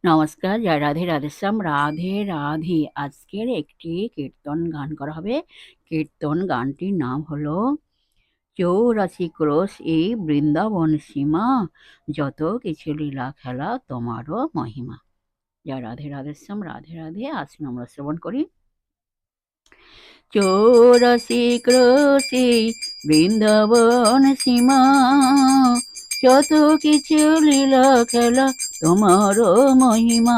নমস্কার, জয় রাধে রাধেশ্যাম, রাধে রাধে। আজকের একটি কীর্তন গান করা হবে। কীর্তন গানটির নাম হলো 84 ক্রোশ এই বৃন্দাবন সীমা, যত কিছু লীলা খেলা তোমারও মহিমা। জয় রাধে রাধেশ্যাম, রাধে রাধে। আসুন আমরা শ্রবণ করি। 84 ক্রোশে বৃন্দাবন সীমা, যত কিছু লীলা খেলা তোমারও মহিমা।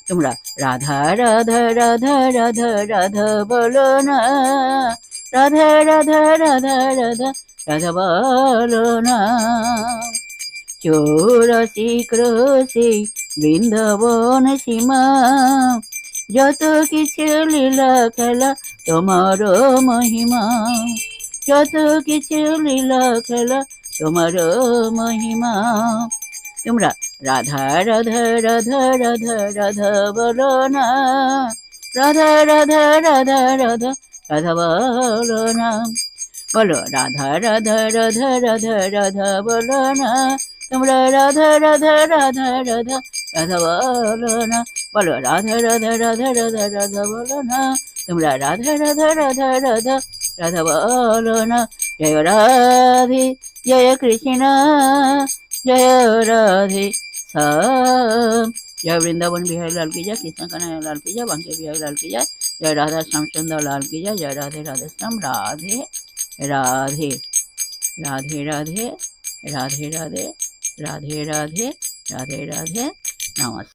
তোমরা রাধা রাধা রাধা রাধা রাধা বলো না, রাধা রাধা রাধা রাধা রাধা বলো না। 84 ক্রোশে বৃন্দাবন সীমা, যত কিছু লীলা খেলা তোমারও মহিমা, যত কিছু লীলা খেলা তোমারও মহিমা। তোমরা রাধা রাধা রাধা রাধা রাধা বলো না, রাধা রাধা রাধা রাধা রাধা বলো না। বলো রাধা রাধা রাধা রাধা রাধা বলো না, তোমরা রাধা রাধা রাধা রাধা রাধা বলো না। বলো রাধা রাধা রাধা রাধা রাধা বলো না, তোমরা রাধা রাধা রাধা রাধা রাধা বলো না। জয় রাধে জয় কৃষ্ণ, জয় রাধে শ্যাম। जय वृंदावन बिहारी लाल की जय, कृष्ण कन्हैया लाल की जय, बांके बिहारी लाल की जय, जय राधा श्याम सुंदर लाल की जय, जय राधे राधे श्याम, राधे राधे राधे राधे राधे राधे राधे राधे राधे राधे। नमस्कार।